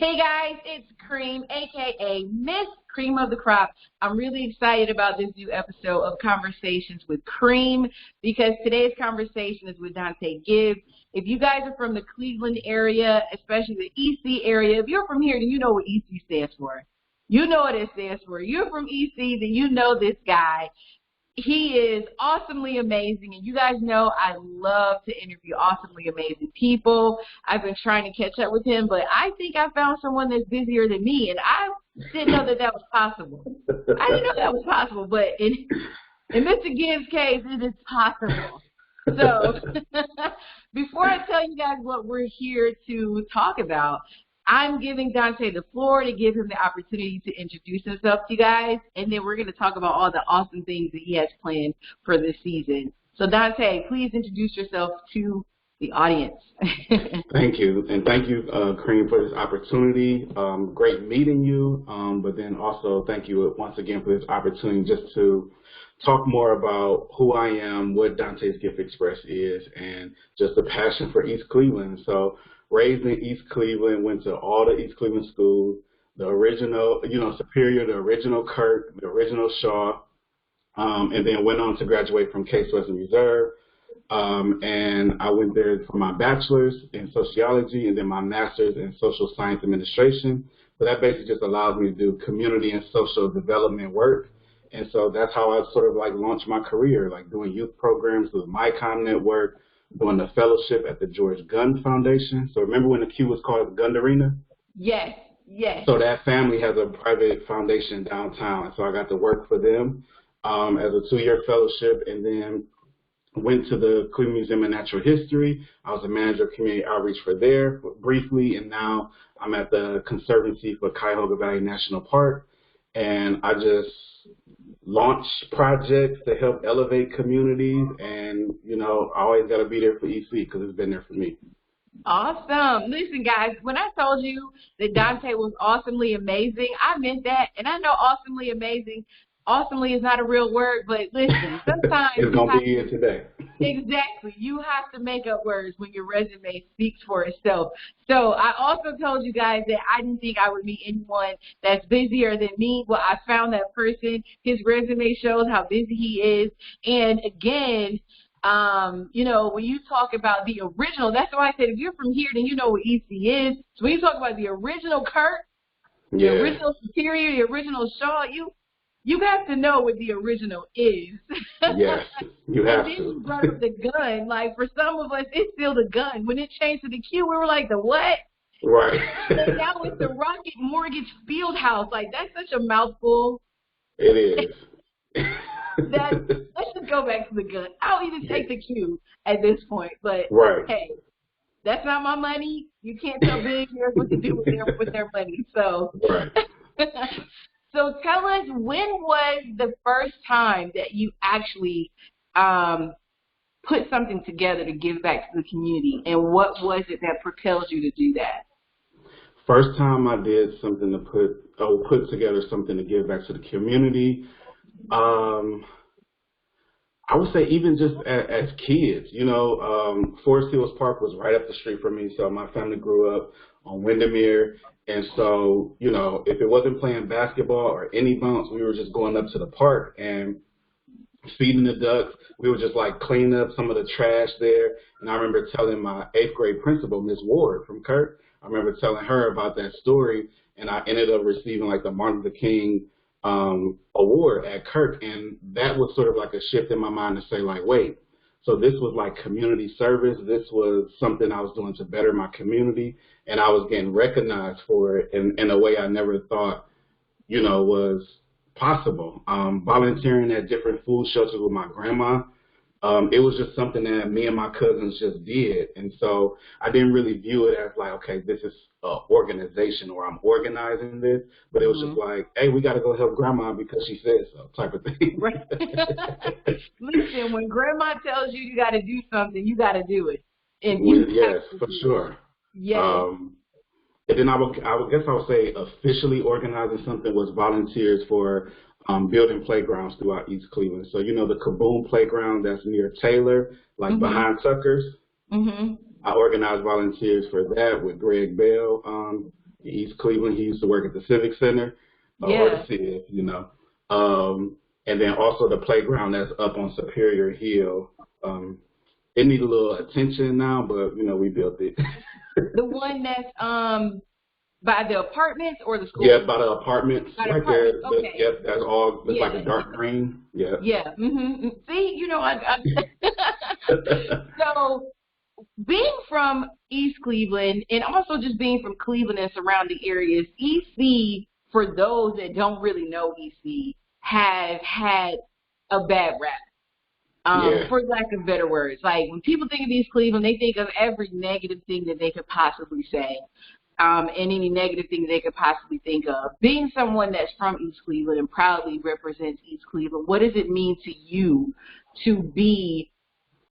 Hey guys, it's Cream, aka Miss Cream of the Crop. I'm really excited about this new episode of Conversations with Cream because today's conversation is with Donte Gibbs. If you guys are from the Cleveland area, especially the EC area, if you're from here, then you know what EC stands for. You know what it stands for. You're from EC, then you know this guy. He is awesomely amazing, and you guys know I love to interview awesomely amazing people. I've been trying to catch up with him, but I think I found someone that's busier than me, and I didn't know that that was possible. I didn't know that was possible, but in Mr. Gibbs' case, it is possible. So before I tell you guys what we're here to talk about, I'm giving Donte the floor to give him the opportunity to introduce himself to you guys, and then we're going to talk about all the awesome things that he has planned for this season. So, Donte, please introduce yourself to the audience. Thank you, and thank you, Cream, for this opportunity. Great meeting you, but then also thank you once again for this opportunity just to talk more about who I am, what Donte's Gift Express is, and just the passion for East Cleveland. So, raised in East Cleveland, went to all the East Cleveland schools, the original, Superior, the original Kirk, the original Shaw, and then went on to graduate from Case Western Reserve. And I went there for my bachelor's in sociology and then my master's in social science administration. So that basically just allows me to do community and social development work. And so that's how I sort of like launched my career, like doing youth programs through the MyCom Network, doing the fellowship at the George Gunn Foundation. So remember when the Q was called the Gun Arena? Yes, yes. So that family has a private foundation downtown. And so I got to work for them as a 2-year fellowship, and then went to the Cleveland Museum of Natural History. I was a manager of community outreach for there briefly, and now I'm at the Conservancy for Cuyahoga Valley National Park. And I just launch projects to help elevate communities, and I always got to be there for EC because it's been there for me. Awesome. Listen, guys, when I told you that Donte was awesomely amazing, I meant that, and I know awesomely amazing. Awesomely is not a real word, but listen, sometimes it's gonna be here today. Exactly. You have to make up words when your resume speaks for itself. So I also told you guys that I didn't think I would meet anyone that's busier than me. Well, I found that person. His resume shows how busy he is. And again, when you talk about the original, that's why I said if you're from here, then you know what EC is. So when you talk about the original Kirk, the original Superior, the original Shaw, you have to know what the original is. Yes, you have and then to. you brought up the gun. Like, for some of us, it's still the gun. When it changed to the Q, we were like, the what? Right. And now it's the Rocket Mortgage Fieldhouse. Like, that's such a mouthful. It is. Let's just go back to the gun. I'll even take the Q at this point. But, hey, that's not my money. You can't tell billionaires what to do with their money. So. Right. So tell us, when was the first time that you actually put something together to give back to the community, and what was it that propelled you to do that? First time I did something to put together something to give back to the community, I would say even just as kids, Forest Hills Park was right up the street from me, so my family grew up on Windermere. And so, if it wasn't playing basketball or any bounce, we were just going up to the park and feeding the ducks. We would just like clean up some of the trash there. And I remember telling my 8th grade principal, Miss Ward from Kirk, I remember telling her about that story, and I ended up receiving like the Martin Luther King award at Kirk. And that was sort of like a shift in my mind to say like, wait, so this was like community service. This was something I was doing to better my community, and I was getting recognized for it in a way I never thought, was possible. Volunteering at different food shelters with my grandma, it was just something that me and my cousins just did. And so I didn't really view it as like, okay, this is an organization or I'm organizing this, but it was just like, hey, we got to go help grandma because she said so, type of thing. Right. Listen, when grandma tells you got to do something, you got to do it. And yes, for sure. Yeah. And then I guess I would say officially organizing something was volunteers for building playgrounds throughout East Cleveland. So, the Kaboom playground that's near Taylor, like behind Tucker's. I organized volunteers for that with Greg Bell East Cleveland. He used to work at the Civic Center or the CIF, you know. And then also the playground that's up on Superior Hill. It needs a little attention now, but, you know, we built it. The one that's by the apartments or the school? Yeah, by the apartments. By the right apartments. there. Okay. Yep, that's all. It's like a dark green. Yeah. Yeah. See, you know, I So being from East Cleveland and also just being from Cleveland and surrounding areas, EC, for those that don't really know EC, has had a bad rap. For lack of better words. Like, when people think of East Cleveland, they think of every negative thing that they could possibly say, and any negative thing they could possibly think of. Being someone that's from East Cleveland and proudly represents East Cleveland, what does it mean to you to be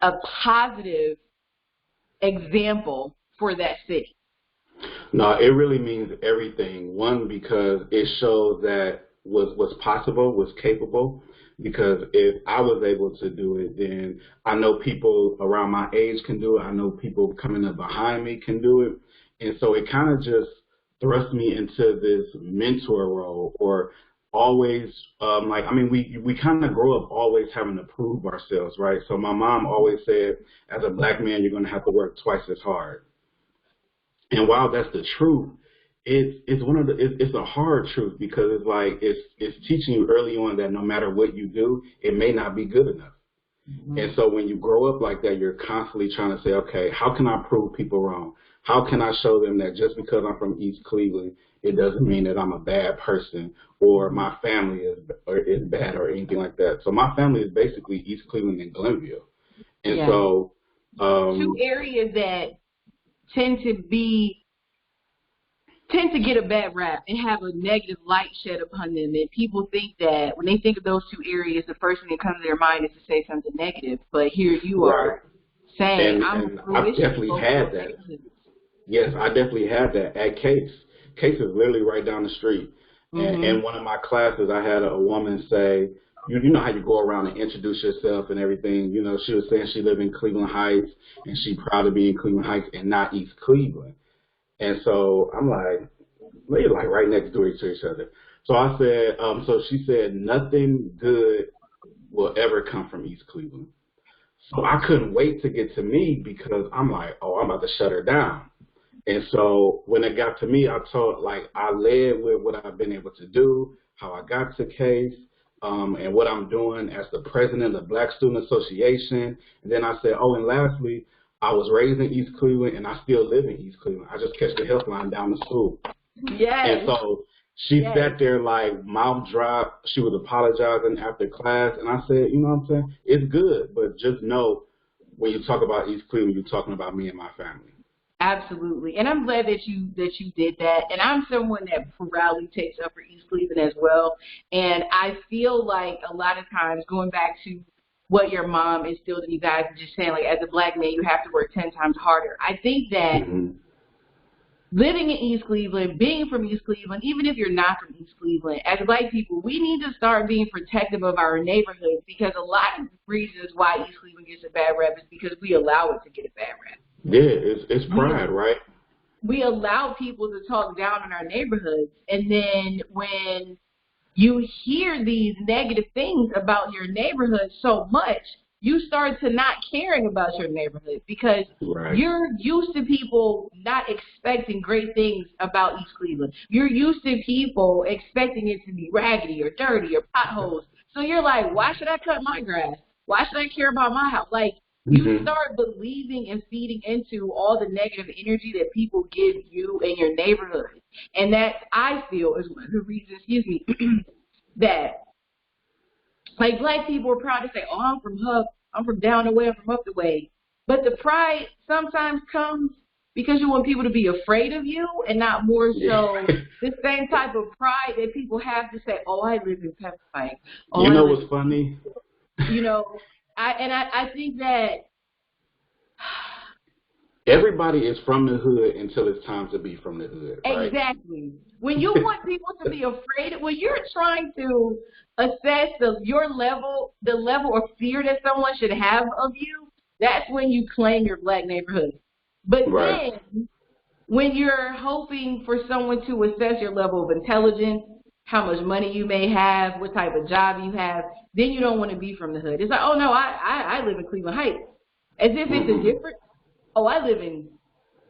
a positive example for that city? No, it really means everything. One, because it shows that was possible, was capable. Because if I was able to do it, then I know people around my age can do it. I know people coming up behind me can do it. And so it kind of just thrust me into this mentor role, or always, we kind of grow up always having to prove ourselves, right? So my mom always said, as a black man, you're going to have to work twice as hard. And while that's the truth, it's a hard truth, because it's like it's teaching you early on that no matter what you do, it may not be good enough. And so when you grow up like that, you're constantly trying to say, okay, how can I prove people wrong? How can I show them that just because I'm from East Cleveland, it doesn't mean that I'm a bad person or my family is bad or anything like that. So my family is basically East Cleveland and Glenville. And so two areas that tend to get a bad rap and have a negative light shed upon them. And people think that when they think of those two areas, the first thing that comes to their mind is to say something negative. But here you are saying, and I've definitely had that. Yes, I definitely had that at Case. Case is literally right down the street. And in one of my classes, I had a woman say, you know how you go around and introduce yourself and everything. You know, she was saying she lived in Cleveland Heights and she's proud to be in Cleveland Heights and not East Cleveland. And so I'm like, they're like right next door to each other. So I said, so she said, nothing good will ever come from East Cleveland. So I couldn't wait to get to me, because I'm like, oh, I'm about to shut her down. And so when it got to me, I led with what I've been able to do, how I got to Case, and what I'm doing as the president of the Black Student Association. And then I said, oh, and lastly, I was raised in East Cleveland, and I still live in East Cleveland. I just catch the helpline down the school. Yes. And so she sat there like mouth dropped. She was apologizing after class. And I said, you know what I'm saying? It's good, but just know when you talk about East Cleveland, you're talking about me and my family. Absolutely. And I'm glad that you did that. And I'm someone that proudly takes up for East Cleveland as well. And I feel like a lot of times, going back to what your mom instilled in you guys, just saying, like, as a black man, you have to work 10 times harder. I think that living in East Cleveland, being from East Cleveland, even if you're not from East Cleveland, as black people, we need to start being protective of our neighborhoods, because a lot of reasons why East Cleveland gets a bad rap is because we allow it to get a bad rap. Yeah, it's pride, right? We allow people to talk down on our neighborhoods, and then when you hear these negative things about your neighborhood so much, you start to not caring about your neighborhood, because you're used to people not expecting great things about East Cleveland. You're used to people expecting it to be raggedy or dirty or potholes. So you're like, why should I cut my grass? Why should I care about my house? Like, you start believing and feeding into all the negative energy that people give you in your neighborhood. And that, I feel, is one of the reasons, that, like, black people are proud to say, oh, I'm from Huff, I'm from down the way, I'm from up the way. But the pride sometimes comes because you want people to be afraid of you, and not more so the same type of pride that people have to say, oh, I live in Pepper Pike. Oh, you know what's funny? You know, I think that everybody is from the hood until it's time to be from the hood. Right? Exactly. When you want people to be afraid, when you're trying to assess the level of fear that someone should have of you, that's when you claim your black neighborhood. But then when you're hoping for someone to assess your level of intelligence, how much money you may have, what type of job you have, then you don't want to be from the hood. It's like, oh, no, I live in Cleveland Heights. As if it's a different, oh, I live in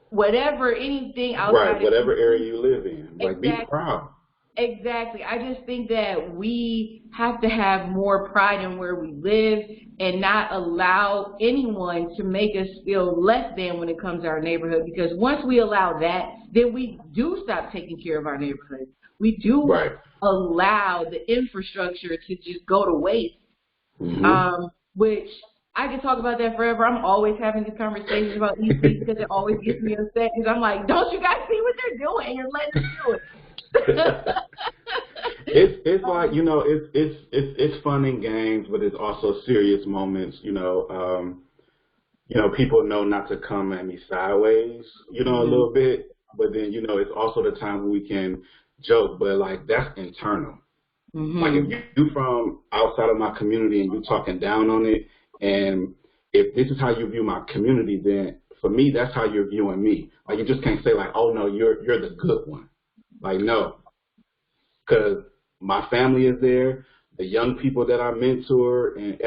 whatever, anything outside. Right, whatever area you live in. Like, exactly. Be proud. Exactly. I just think that we have to have more pride in where we live and not allow anyone to make us feel less than when it comes to our neighborhood, because once we allow that, then we do stop taking care of our neighborhood. We do allow the infrastructure to just go to waste, which I could talk about that forever. I'm always having these conversations about these things because it always gets me upset because I'm like, don't you guys see what they're doing? You're letting them do it. It's like, you know, it's fun and games, but it's also serious moments. You know, people know not to come at me sideways, you know, a little bit, but then, you know, it's also the time when we can joke, but like that's internal. Like if you from outside of my community and you talking down on it, and if this is how you view my community, then for me that's how you're viewing me. Like you just can't say like, oh no, you're the good one. Like, no, because my family is there, the young people that I mentor, and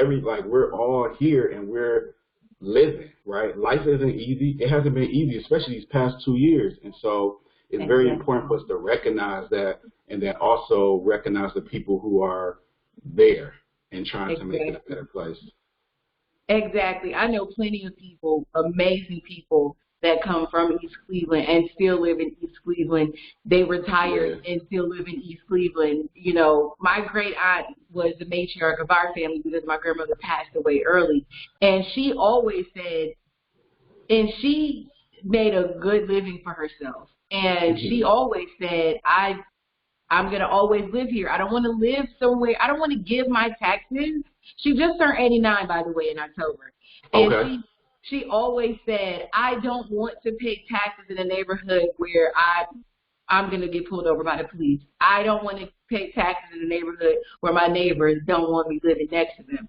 we're all here and we're living, right? Life isn't easy. It hasn't been easy, especially these past 2 years. And so it's very important for us to recognize that and then also recognize the people who are there and trying to make it a better place. Exactly. I know plenty of people, amazing people, that come from East Cleveland and still live in East Cleveland. They retired and still live in East Cleveland. You know, my great aunt was the matriarch of our family because my grandmother passed away early. And she always said, and she made a good living for herself. And she always said, I'm going to always live here. I don't want to live somewhere. I don't want to give my taxes. She just turned 89, by the way, in October. And she always said, I don't want to pay taxes in a neighborhood where I'm going to get pulled over by the police. I don't want to pay taxes in a neighborhood where my neighbors don't want me living next to them.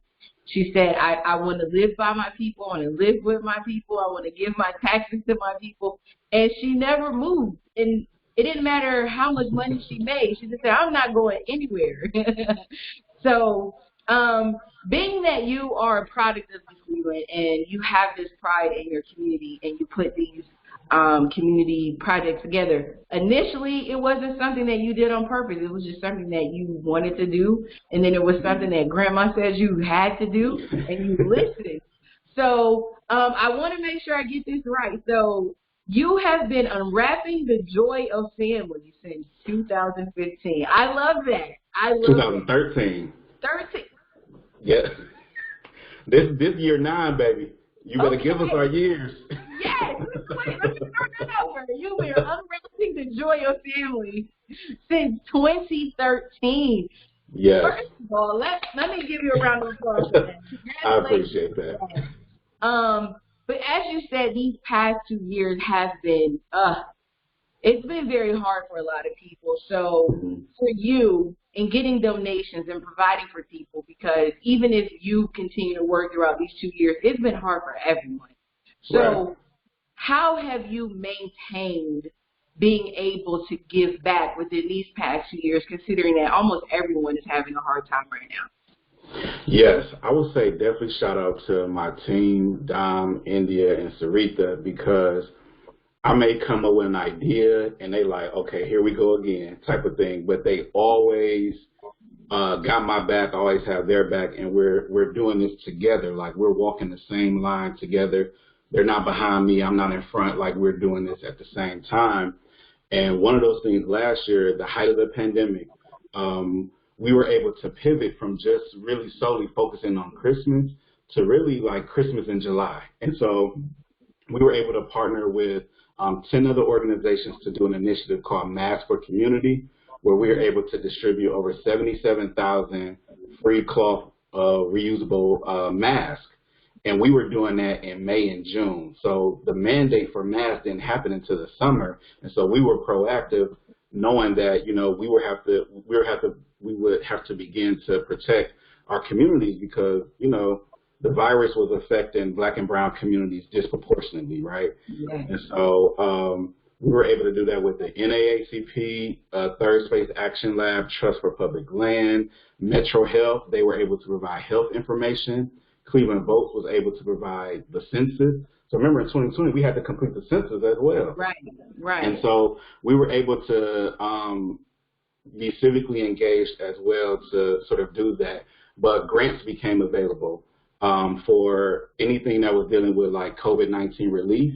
She said, I want to live by my people. I want to live with my people. I want to give my taxes to my people. And she never moved. And it didn't matter how much money she made. She just said, I'm not going anywhere. So being that you are a product of East Cleveland and you have this pride in your community and you put these community projects together, initially it wasn't something that you did on purpose. It was just something that you wanted to do, and then it was something that Grandma says you had to do, and you listened. So I want to make sure I get this right. So you have been unwrapping the joy of family since 2015. I love that. I love 2013. 13. Yeah. This year 9, baby. You better give us our years. Yes. Wait, let me start that over. You've been unwrapping the joy of family since 2013. Yes. First of all, let me give you a round of applause for that. I appreciate that. But as you said, these past 2 years have been, it's been very hard for a lot of people. So for you, in getting donations and providing for people, because even if you continue to work throughout these 2 years, it's been hard for everyone. So how have you maintained being able to give back within these past 2 years, considering that almost everyone is having a hard time right now? Yes, I would say definitely shout out to my team, Dom, India, and Sarita, because I may come up with an idea and they like, okay, here we go again type of thing, but they always got my back, always have their back, and we're doing this together. Like we're walking the same line together. They're not behind me, I'm not in front, like we're doing this at the same time. And one of those things last year, the height of the pandemic, we were able to pivot from just really solely focusing on Christmas to really like Christmas in July. And so we were able to partner with 10 other organizations to do an initiative called Masks for Community, where we were able to distribute over 77,000 free cloth reusable masks. And we were doing that in May and June. So the mandate for masks didn't happen until the summer. And so we were proactive, knowing that, you know, we would have to begin to protect our communities because, you know, the virus was affecting Black and brown communities disproportionately, right? Yeah. And so We were able to do that with the NAACP, Third Space Action Lab, Trust for Public Land, Metro Health. They were able to provide health information. Cleveland Votes was able to provide the census. So remember, in 2020, we had to complete the census as well. Right, right. And so we were able to be civically engaged as well to sort of do that. But grants became available for anything that was dealing with like COVID-19 relief.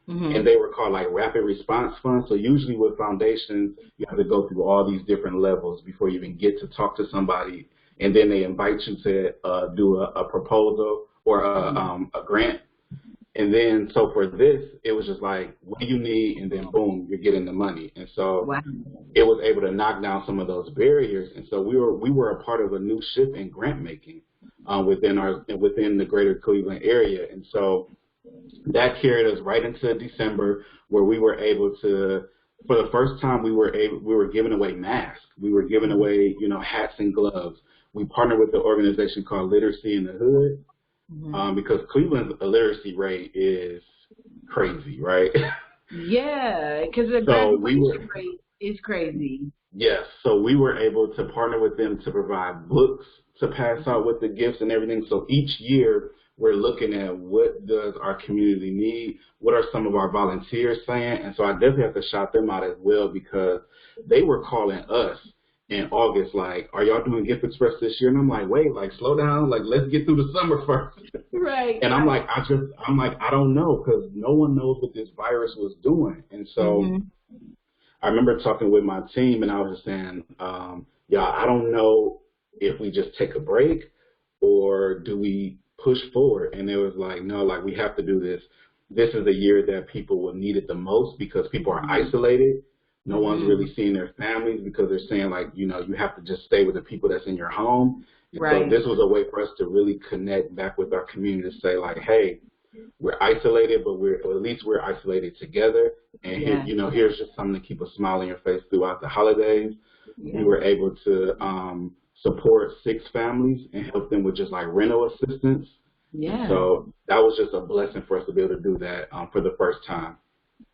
And they were called like rapid response funds. So usually with foundations, you have to go through all these different levels before you even get to talk to somebody. And then they invite you to do a proposal or a grant. And then, so for this, it was just like, what do you need? And then boom, you're getting the money. And so it was able to knock down some of those barriers. And so we were a part of a new shift in grant making within the greater Cleveland area. And so that carried us right into December, where we were able to, for the first time, we were giving away masks. We were giving away, hats and gloves. We partnered with the organization called Literacy in the Hood, because Cleveland's illiteracy rate is crazy, right? Yeah, because the graduation rate is crazy. Yes, so we were able to partner with them to provide books to pass out with the gifts and everything. So each year, we're looking at what does our community need, what are some of our volunteers saying, and so I definitely have to shout them out as well, because they were calling us in August like, are y'all doing Gift Express this year? And I'm like, wait, like slow down, like let's get through the summer first. Right. And I'm like, I don't know, because no one knows what this virus was doing. And so I remember talking with my team, and I was just saying, y'all, I don't know if we just take a break or do we push forward. And it was like, no, like we have to do this. This is the year that people will need it the most, because people are isolated. No one's really seeing their families, because they're saying like, you have to just stay with the people that's in your home. And so this was a way for us to really connect back with our community to say like, hey, we're isolated, but at least we're isolated together. And here's just something to keep a smile on your face throughout the holidays. We were able to support 6 families and help them with just like rental assistance. Yeah. So that was just a blessing for us to be able to do that for the first time.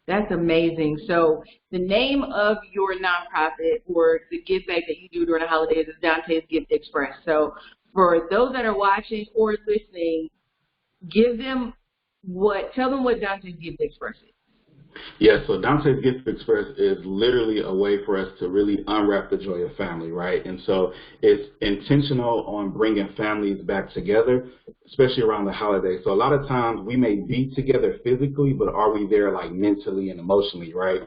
That's amazing. So the name of your nonprofit or the give back that you do during the holidays is Donté's Gift Express. So for those that are watching or listening, tell them what Donté's Gift Express is. Yeah, so Donté's Gift Express is literally a way for us to really unwrap the joy of family, right? And so it's intentional on bringing families back together, especially around the holidays. So a lot of times we may be together physically, but are we there like mentally and emotionally, right?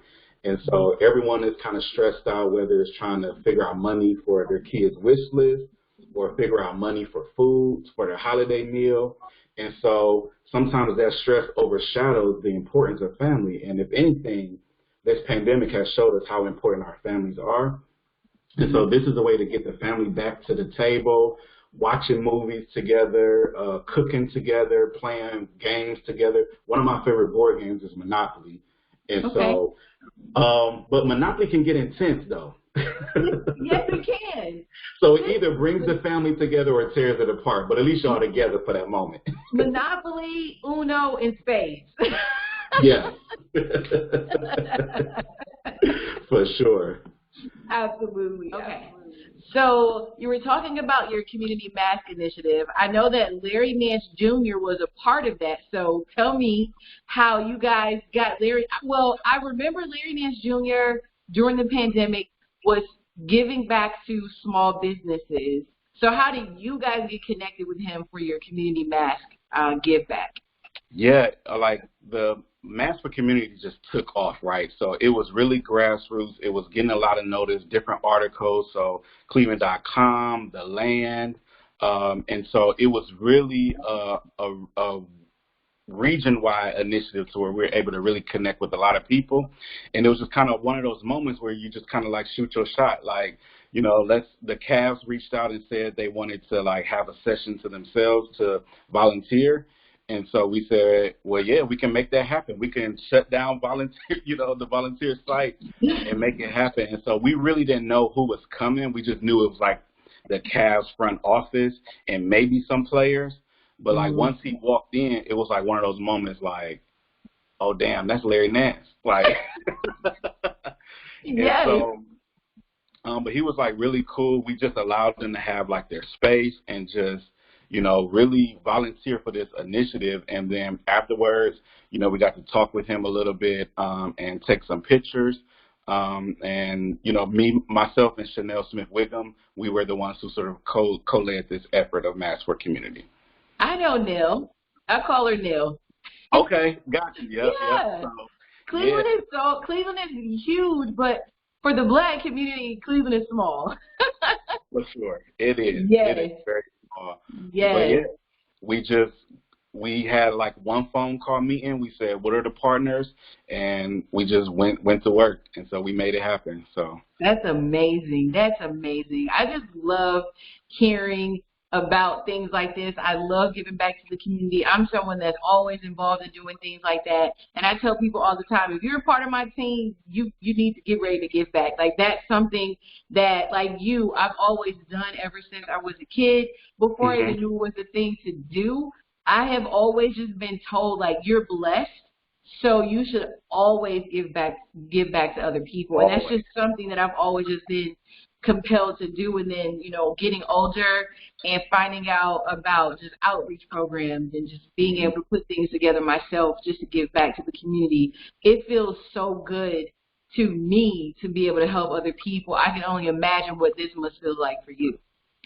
And so everyone is kind of stressed out, whether it's trying to figure out money for their kids' wish list or figure out money for food, for their holiday meal. And so sometimes that stress overshadows the importance of family. And if anything, this pandemic has showed us how important our families are. And so this is a way to get the family back to the table, watching movies together, cooking together, playing games together. One of my favorite board games is Monopoly. And so, but Monopoly can get intense though. Yes, it can. So it either brings the family together or tears it apart, but at least y'all together for that moment. Monopoly, Uno, and spades. Yes. For sure. Absolutely. Okay. So you were talking about your community mask initiative. I know that Larry Nance Jr. was a part of that. So tell me how you guys got Larry. Well, I remember Larry Nance Jr. during the pandemic was giving back to small businesses. So how did you guys get connected with him for your community mask give back? Yeah, like the Mask for Community just took off, right? So it was really grassroots. It was getting a lot of notice, different articles. So Cleveland.com, The Land. And so it was really a region-wide initiative to where we were able to really connect with a lot of people. And it was just kind of one of those moments where you just kind of like shoot your shot. Like, the Cavs reached out and said they wanted to like have a session to themselves to volunteer. And so we said, well, yeah, we can make that happen. We can shut down the volunteer site and make it happen. And so we really didn't know who was coming. We just knew it was like the Cavs front office and maybe some players. But like once he walked in, it was like one of those moments like, oh damn, that's Larry Nance. Like, and Yes. so, but he was like really cool. We just allowed them to have like their space and just, really volunteer for this initiative. And then afterwards, we got to talk with him a little bit, and take some pictures. And, myself and Chanel Smith Wiggum, we were the ones who sort of co-led this effort of Mass for Community. I know Neil. I call her Neil. Okay, got you. Yep, Yeah. Yep. So, Cleveland is huge, but for the Black community, Cleveland is small. For sure. It is. Yes. It is very small. Yes. But yeah, we had like one phone call meeting. We said, what are the partners? And we just went to work. And so we made it happen. So that's amazing. That's amazing. I just love hearing about things like this. I love giving back to the community. I'm someone that's always involved in doing things like that. And I tell people all the time, if you're a part of my team, you need to get ready to give back. Like, that's something that, like you, I've always done ever since I was a kid. Before I even knew it was a thing to do, I have always just been told, like, you're blessed, so you should always give back to other people. And that's just something that I've always just been compelled to do. And then, getting older and finding out about just outreach programs and just being able to put things together myself just to give back to the community, it feels so good to me to be able to help other people. I can only imagine what this must feel like for you.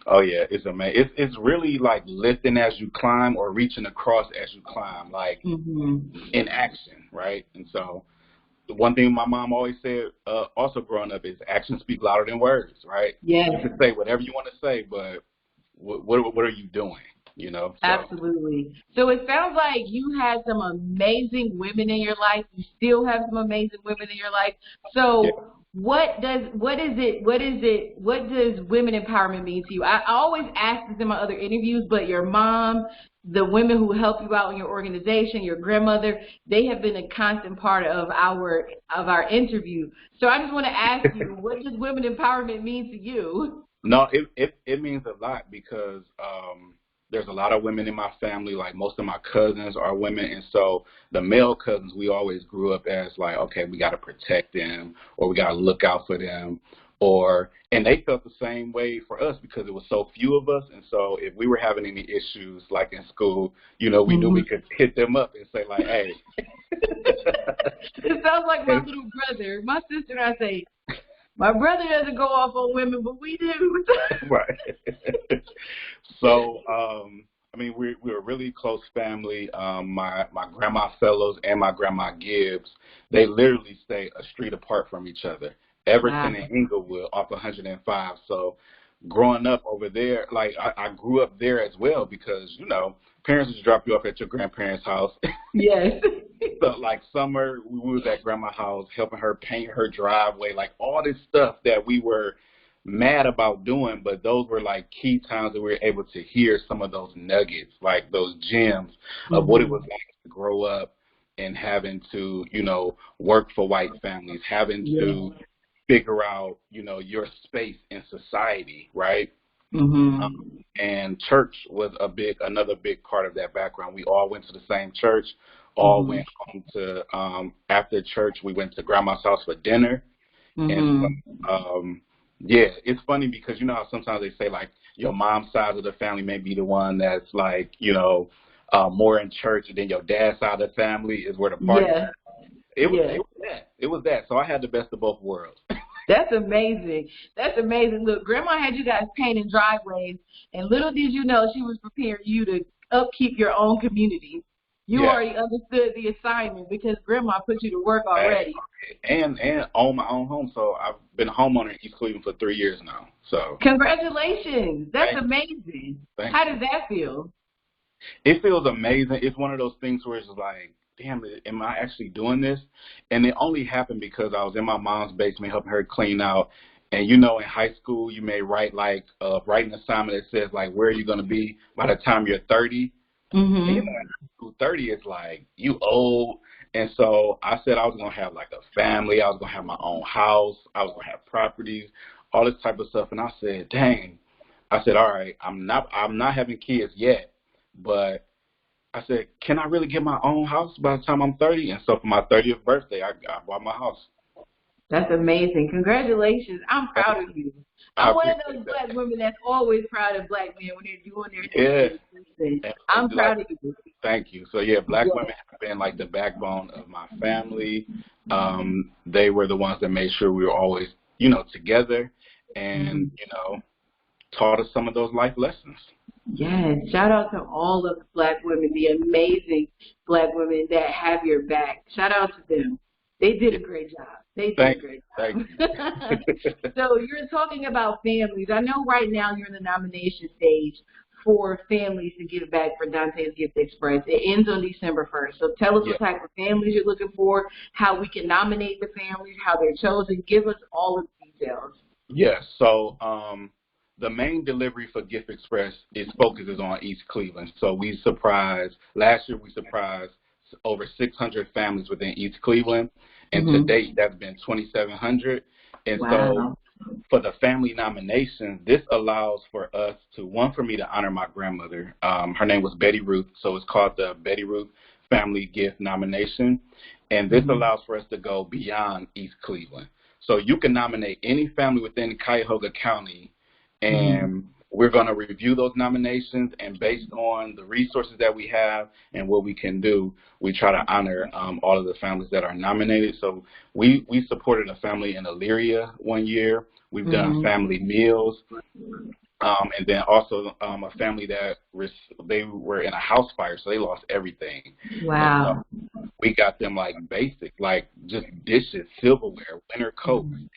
Oh yeah, it's amazing. It's really like lifting as you climb or reaching across as you climb, like in action, right? And so the one thing my mom always said, also growing up, is actions speak louder than words, right? Yes. You can say whatever you want to say, but what are you doing? So. Absolutely. So it sounds like you had some amazing women in your life. You still have some amazing women in your life. So yeah. What does women empowerment mean to you? I always ask this in my other interviews, but your mom, the women who help you out in your organization, your grandmother, they have been a constant part of our interview. So I just want to ask you, what does women empowerment mean to you? No, it means a lot, because there's a lot of women in my family. Like, most of my cousins are women, and so the male cousins, we always grew up as like, okay, we got to protect them, or we got to look out for them, and they felt the same way for us because it was so few of us. And so if we were having any issues, like in school, we knew we could hit them up and say like, hey. It sounds like my little brother. My sister and I say, my brother doesn't go off on women, but we do. Right. So, we're a really close family. My grandma Fellows and my grandma Gibbs, they literally stay a street apart from each other. Everton and Inglewood off 105. So growing up over there, like, I grew up there as well, because, parents just drop you off at your grandparents' house. Yes. So, like, summer, we was at grandma's house helping her paint her driveway, like all this stuff that we were mad about doing, but those were like key times that we were able to hear some of those nuggets, like those gems of what it was like to grow up and having to, work for white families, having to figure out, your space in society, right? And church was another big part of that background. We all went to the same church, all went home to, after church, we went to grandma's house for dinner. And yeah, it's funny because how sometimes they say like your mom's side of the family may be the one that's like, more in church, and then your dad's side of the family is where the party is. It was that. So I had the best of both worlds. That's amazing. That's amazing. Look, Grandma had you guys painting driveways, and little did you know she was preparing you to upkeep your own community. You already understood the assignment because Grandma put you to work already. And own my own home. So I've been a homeowner in East Cleveland for 3 years now. So congratulations. That's amazing. How does that feel? It feels amazing. It's one of those things where it's like, damn, am I actually doing this? And it only happened because I was in my mom's basement helping her clean out. And, in high school, you may write like a writing assignment that says, like, where are you going to be by the time you're 30? And, 30 is like, you old. And so I said I was going to have like a family. I was going to have my own house. I was going to have properties, all this type of stuff. And I said, dang. I said, all right, I'm not having kids yet, but I said, can I really get my own house by the time I'm 30? And so for my 30th birthday, I bought my house. That's amazing. Congratulations. I'm proud of you. I I'm one of appreciate those that. black women that's always proud of black men when they're doing their thing. Yeah. I'm proud Like, of you. thank you. So, yeah, black women have been like the backbone of my family. They were the ones that made sure we were always, you know, together and, you know, taught us some of those life lessons. Yes, shout out to all of the black women, the amazing black women that have your back. Shout out to them. They did a great job. They did a great job. Thank you. So you're talking about families. I know right now you're in the nomination stage for families to give back for Donté's Gift Express. It ends on December 1st. So tell us what type of families you're looking for, how we can nominate the families, how they're chosen. Give us all of the details. Yes. So the main delivery for Gift Express focuses on East Cleveland. So last year we surprised over 600 families within East Cleveland, and to date that's been 2,700. And so for the family nomination, this allows for us to, for me to honor my grandmother. Her name was Betty Ruth, so it's called the Betty Ruth Family Gift Nomination. And this allows for us to go beyond East Cleveland. So you can nominate any family within Cuyahoga County, and we're going to review those nominations, and based on the resources that we have and what we can do, we try to honor all of the families that are nominated. So we supported a family in Elyria one year. We've done family meals. And then also a family that they were in a house fire, so they lost everything. Wow. So we got them like basic, like just dishes, silverware, winter coats, and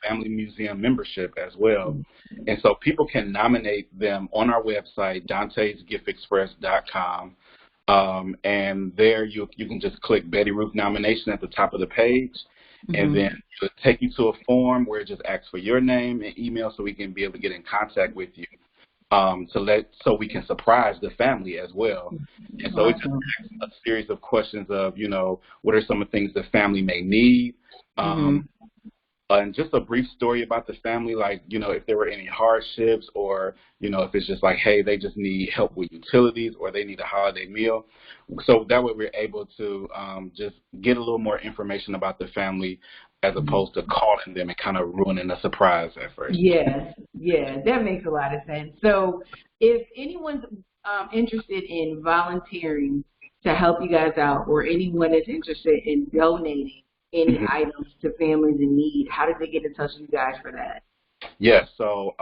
family museum membership as well. And so people can nominate them on our website, Donté'sGiftExpress.com. And there you can just click Betty Ruth nomination at the top of the page. And then it'll take you to a form where it just asks for your name and email so we can be able to get in contact with you so we can surprise the family as well. And so it just asks a series of questions of, you know, what are some of the things the family may need, and just a brief story about the family, like, you know, if there were any hardships or, you know, if it's just like, hey, they just need help with utilities or they need a holiday meal. So that way we're able to just get a little more information about the family as opposed to calling them and kind of ruining a surprise at first. Yeah, that makes a lot of sense. So if anyone's interested in volunteering to help you guys out, or anyone is interested in donating any items to families in need, how did they get in touch with you guys for that? Yes, so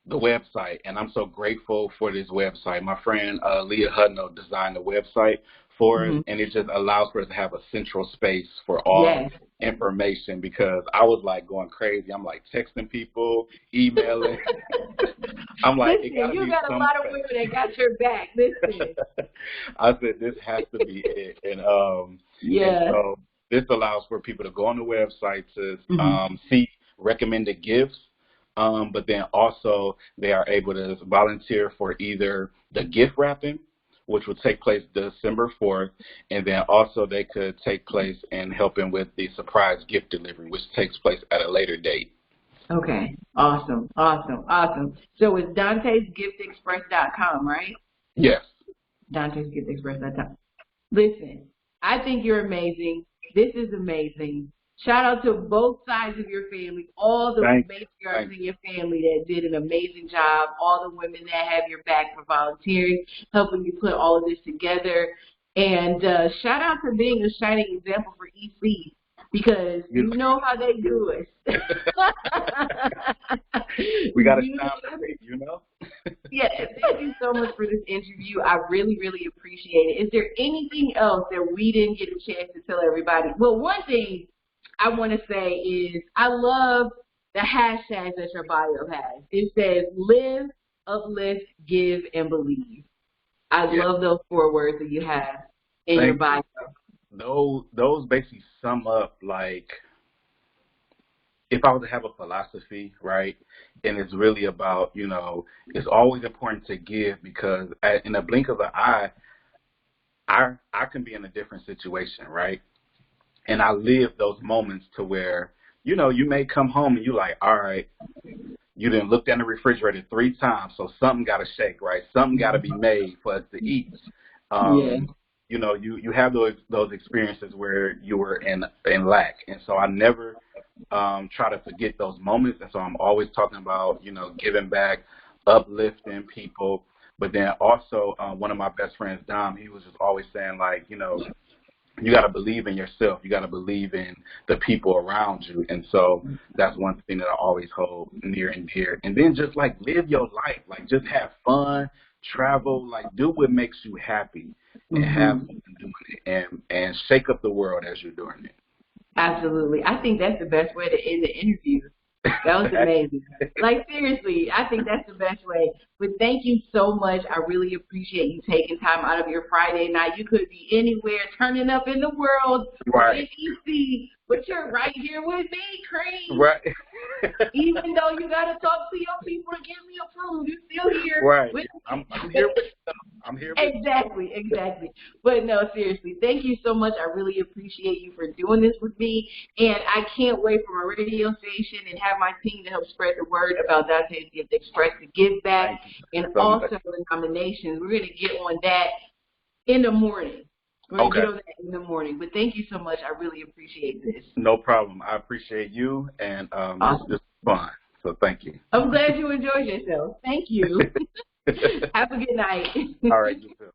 the website, and I'm so grateful for this website. My friend Leah Hudno designed the website for us, and it just allows for us to have a central space for all information, because I was like going crazy. I'm like texting people, emailing. I'm like, listen, you got a lot of women that got your back. Listen. I said, this has to be it. And and so this allows for people to go on the website to see recommended gifts, but then also they are able to volunteer for either the gift wrapping, which will take place December 4th, and then also they could take place in helping with the surprise gift delivery, which takes place at a later date. Okay, awesome. So it's Donté'sGiftExpress.com, right? Yes. Donté'sGiftExpress.com. Listen, I think you're amazing. This is amazing. Shout out to both sides of your family, all the matriarchs in your family that did an amazing job, all the women that have your back for volunteering, helping you put all of this together. And shout out to being a shining example for EC, because you know how they do it. We got to stop it, you know? Yes, thank you so much for this interview. I really, really appreciate it. Is there anything else that we didn't get a chance to tell everybody? Well, one thing I want to say is I love the hashtags that your bio has. It says live, uplift, give, and believe. I love those 4 words that you have in your bio. Those basically sum up, like, if I was to have a philosophy, right, and it's really about, you know, it's always important to give, because in a blink of an eye, I can be in a different situation, right? And I live those moments to where, you know, you may come home and you like, all right, you done looked in the refrigerator 3 times, so something got to shake, right? Something got to be made for us to eat. Yeah. You know, you have those experiences where you were in lack, and so I never try to forget those moments, and so I'm always talking about, you know, giving back, uplifting people. But then also, one of my best friends, Dom, he was just always saying, like, you know, you got to believe in yourself. You got to believe in the people around you. And so that's one thing that I always hold near and dear. And then just, like, live your life. Like, just have fun, travel, like, do what makes you happy and have fun doing it, and shake up the world as you're doing it. Absolutely. I think that's the best way to end the interview. That was amazing. Like, seriously, I think that's the best way. But thank you so much. I really appreciate you taking time out of your Friday night. You could be anywhere, turning up in the world, or in EC, but you're right here with me, Cream. Right. Even though you got to talk to your people to get me approved, you're still here. Right. I'm here with them. I'm here with Exactly. But no, seriously, thank you so much. I really appreciate you for doing this with me. And I can't wait for my radio station and have my team to help spread the word about Donté's Gift Express to give back, and so also the nominations. We're going to get on that in the morning. We're going to get on that in the morning. But thank you so much. I really appreciate this. No problem. I appreciate you, and awesome. This is fun. So thank you. I'm glad you enjoyed yourself. Thank you. Have a good night. All right, you too.